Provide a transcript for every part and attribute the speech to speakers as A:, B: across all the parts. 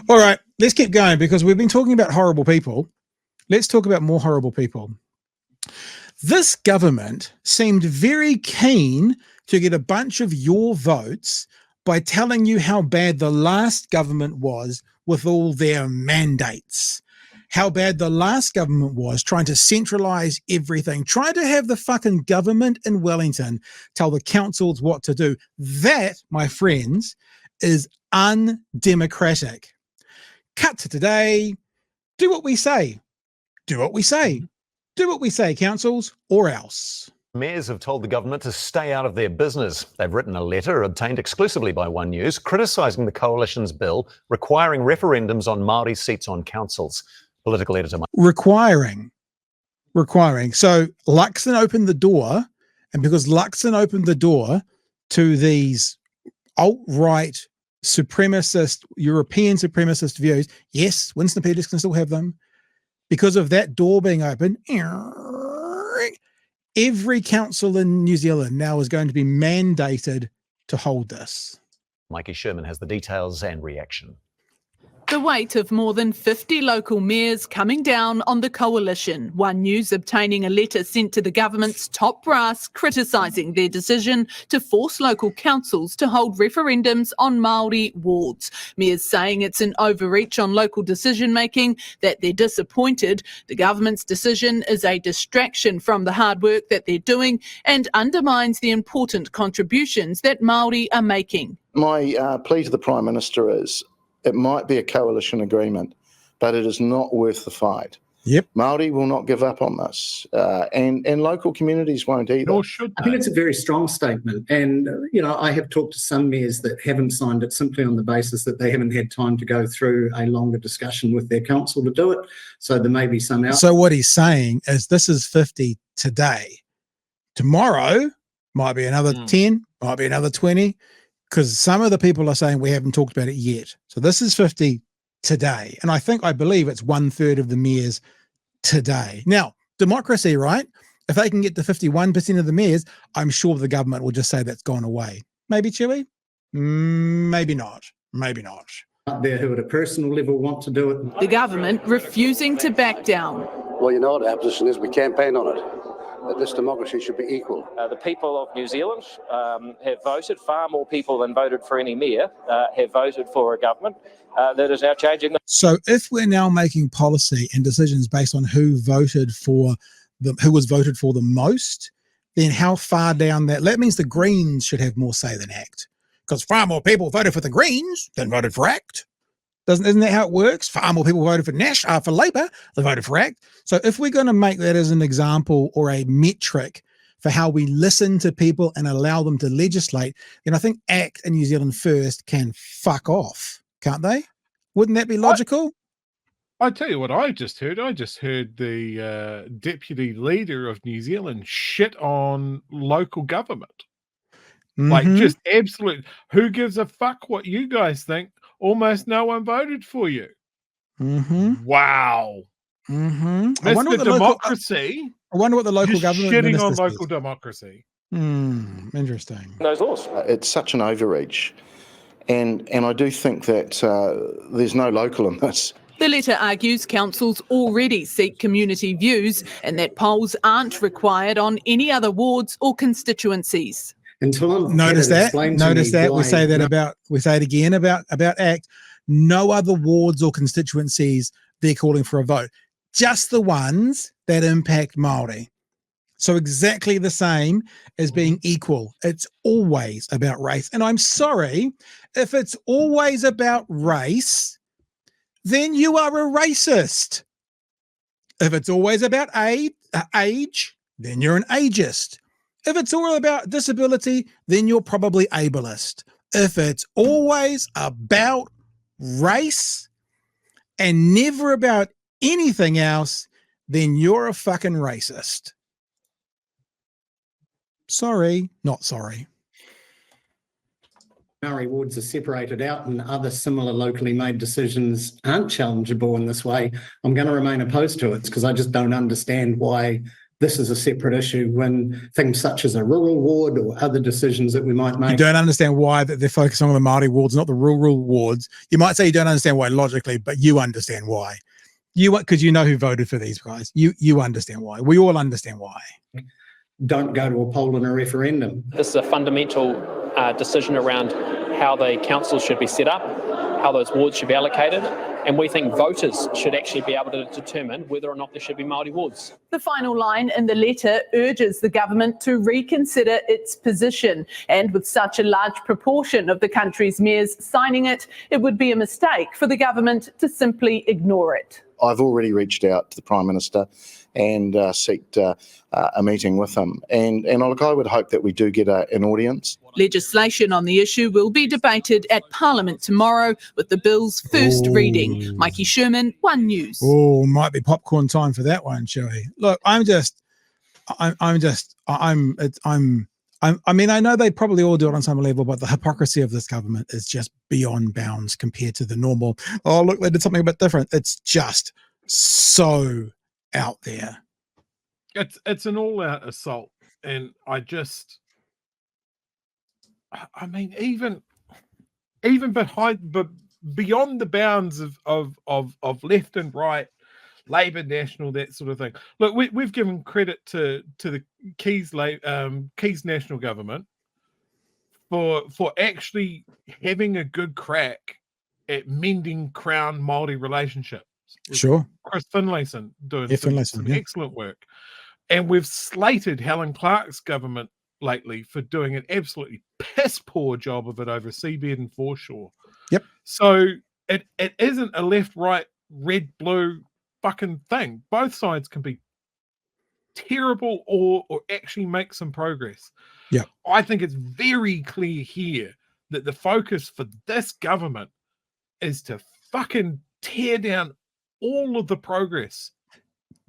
A: All right, let's keep going because we've been talking about horrible people. Let's talk about more horrible people. This government seemed very keen to get a bunch of your votes by telling you how bad the last government was with all their mandates. How bad the last government was trying to centralize everything, trying to have the fucking government in Wellington tell the councils what to do. That, my friends, is undemocratic. Cut to today. Do what we say. Do what we say. Do what we say, councils, or else.
B: Mayors have told the government to stay out of their business. They've written a letter obtained exclusively by One News criticising the coalition's bill requiring referendums on Māori seats on councils. Political editor.
A: Requiring. So Luxon opened the door, and because Luxon opened the door to these alt-right supremacist, European supremacist views, yes, Winston Peters can still have them. Because of that door being open, every council in New Zealand now is going to be mandated to hold this.
B: Mikey Sherman has the details and reaction.
C: The weight of more than 50 local mayors coming down on the coalition. One News obtaining a letter sent to the government's top brass criticising their decision to force local councils to hold referendums on Māori wards. Mayors saying it's an overreach on local decision-making, that they're disappointed. The government's decision is a distraction from the hard work that they're doing and undermines the important contributions that Māori are making.
D: My plea to the Prime Minister is, it might be a coalition agreement, but it is not worth the fight.
A: Yep.
D: Māori will not give up on this, and local communities won't either.
E: Nor should they.
F: I think it's a very strong statement. And, I have talked to some mayors that haven't signed it simply on the basis that they haven't had time to go through a longer discussion with their council to do it. So there may be some out.
A: So what he's saying is this is 50 today. Tomorrow might be another 10, might be another 20. Because some of the people are saying we haven't talked about it yet. So this is 50 today. And I believe it's 1/3 of the mayors today. Now, democracy, right? If they can get to 51% of the mayors, I'm sure the government will just say that's gone away. Maybe, Chewy? Maybe not. Maybe not.
F: Out there who at a personal level want to do it.
C: The government refusing to back down.
G: Well, you know what our position is. We campaign on it. That this democracy should be equal.
H: The people of New Zealand have voted, far more people than voted for any mayor have voted for a government that is now changing.
A: So if we're now making policy and decisions based on who was voted for the most, then how far down that means the Greens should have more say than ACT, because far more people voted for the Greens than voted for ACT. Isn't that how it works? Far more people voted for Labour than voted for ACT. So if we're going to make that as an example or a metric for how we listen to people and allow them to legislate, then I think ACT and New Zealand First can fuck off, can't they? Wouldn't that be logical?
E: I tell you what I just heard. I just heard the deputy leader of New Zealand shit on local government. Like just absolute, who gives a fuck what you guys think? Almost no one voted for you. Wow. Mr. Democracy.
A: I wonder what the local government
E: shitting on local democracy.
A: Interesting.
H: Those laws.
D: It's such an overreach. And I do think that there's no local in this.
C: The letter argues councils already seek community views and that polls aren't required on any other wards or constituencies.
A: Notice that. We say it again about ACT. No other wards or constituencies they're calling for a vote. Just the ones that impact Māori. So exactly the same as being equal. It's always about race. And I'm sorry, if it's always about race, then you are a racist. If it's always about age, then you're an ageist. If it's all about disability, then you're probably ableist. If it's always about race and never about anything else, then you're a fucking racist. Sorry, not sorry.
F: Maori wards are separated out and other similar locally made decisions aren't challengeable in this way. I'm going to remain opposed to it because I just don't understand why this is a separate issue when things such as a rural ward or other decisions that we might make.
A: You don't understand why that they're focusing on the Māori wards, not the rural wards. You might say you don't understand why logically, but you understand why. Because you know who voted for these guys. You understand why. We all understand why.
F: Don't go to a poll in a referendum.
I: This is a fundamental decision around how the councils should be set up, how those wards should be allocated, and we think voters should actually be able to determine whether or not there should be Māori wards.
C: The final line in the letter urges the government to reconsider its position, and with such a large proportion of the country's mayors signing it, it would be a mistake for the government to simply ignore it.
D: I've already reached out to the Prime Minister and sought a meeting with him. And look, I would hope that we do get an audience.
C: Legislation on the issue will be debated at Parliament tomorrow with the bill's first reading. Mikey Sherman, One News.
A: Oh, might be popcorn time for that one, shall we? Look, I mean, I know they probably all do it on some level, but the hypocrisy of this government is just beyond bounds compared to the normal, oh, look, they did something a bit different. It's just so out there.
E: It's an all-out assault. And I mean, even beyond the bounds of left and right, Labour, National, that sort of thing. Look, we've given credit to the Keys National Government for actually having a good crack at mending Crown Māori relationships.
A: Sure.
E: Chris Finlayson doing some
A: yeah.
E: excellent work. And we've slated Helen Clark's government lately for doing an absolutely piss poor job of it over seabed and foreshore.
A: Yep.
E: So it isn't a left, right, red, blue fucking thing. Both sides can be terrible or actually make some progress.
A: Yeah.
E: I think it's very clear here that the focus for this government is to fucking tear down all of the progress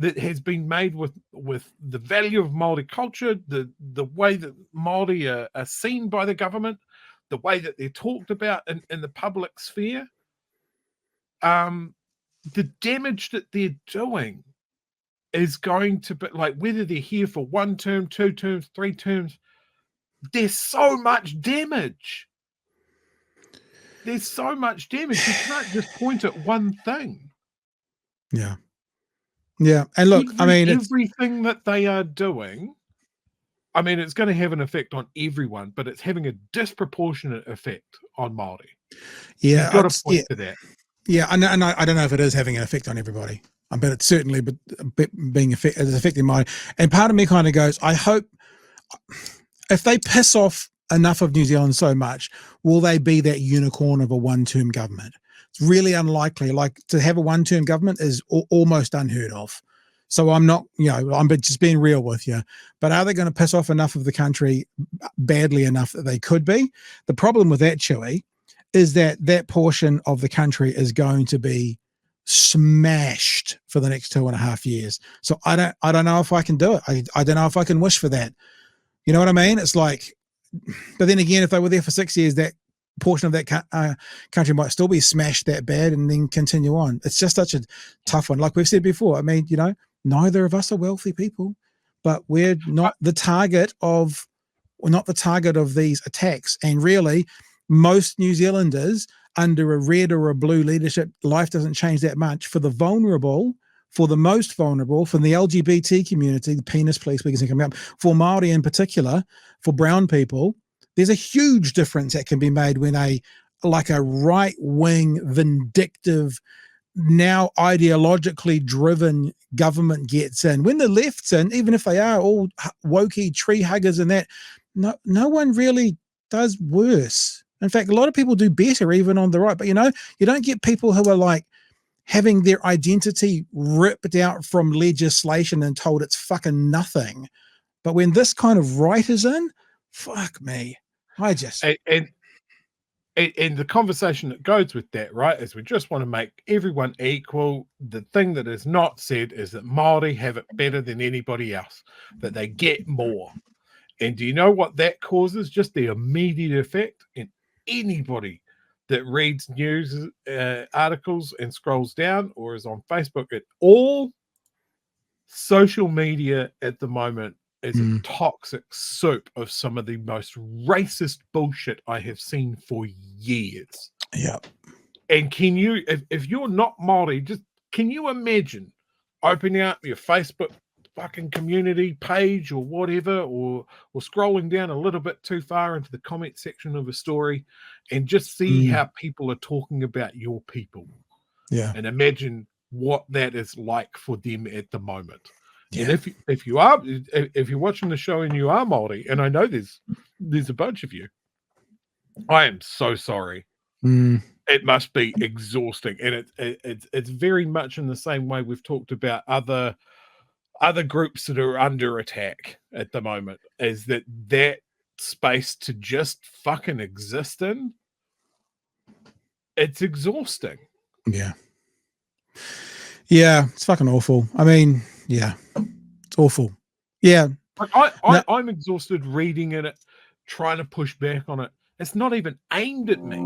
E: that has been made with the value of Māori culture, the way that Māori are seen by the government, the way that they're talked about in the public sphere. The damage that they're doing is going to be, like, whether they're here for 1 term, 2 terms, 3 terms, there's so much damage. There's so much damage. You can't just point at one thing.
A: Yeah. Yeah. And look, I mean,
E: everything that they are doing, I mean, it's going to have an effect on everyone, but it's having a disproportionate effect on Māori.
A: Yeah.
E: You've got to point to that.
A: Yeah. I don't know if it is having an effect on everybody, but it's certainly it's affecting Māori. And part of me kind of goes, I hope if they piss off enough of New Zealand so much, will they be that unicorn of a one-term government? It's really unlikely. Like, to have a one-term government is almost unheard of. So I'm not, I'm just being real with you. But are they going to piss off enough of the country badly enough that they could be? The problem with that, Chewy, is that portion of the country is going to be smashed for the next 2.5 years. So I don't know if I can do it. I don't know if I can wish for that. You know what I mean? It's like, but then again, if they were there for 6 years, that portion of that country might still be smashed that bad and then continue on. It's just such a tough one. Like we've said before, I mean, neither of us are wealthy people, but we're not the target of these attacks. And really, most New Zealanders under a red or a blue leadership, life doesn't change that much. For the vulnerable, for the most vulnerable, from the LGBT community, the penis police, we can see coming up, for Māori in particular, for brown people, there's a huge difference that can be made when a right-wing, vindictive, now ideologically driven government gets in. When the left's in, even if they are all wokey tree huggers and that, no one really does worse. In fact, a lot of people do better even on the right. But, you don't get people who are like having their identity ripped out from legislation and told it's fucking nothing. But when this kind of right is in, fuck me. And
E: the conversation that goes with that, right, is we just want to make everyone equal. The thing that is not said is that Māori have it better than anybody else, that they get more. And do you know what that causes? Just the immediate effect. And anybody that reads news articles and scrolls down or is on Facebook at all, social media at the moment is a toxic soup of some of the most racist bullshit I have seen for years.
A: Yeah.
E: And can you, if you're not Māori, just can you imagine opening up your Facebook fucking community page or whatever, or scrolling down a little bit too far into the comment section of a story and just see how people are talking about your people?
A: Yeah.
E: And imagine what that is like for them at the moment.
A: Yeah.
E: And if you're watching the show and you are Māori, and I know there's a bunch of you, I am so sorry. It must be exhausting, and it's very much in the same way we've talked about other groups that are under attack at the moment, is that space to just fucking exist in, it's exhausting.
A: Yeah. Yeah, it's fucking awful. I mean, yeah, it's awful. Yeah.
E: I'm exhausted reading it, trying to push back on it. It's not even aimed at me.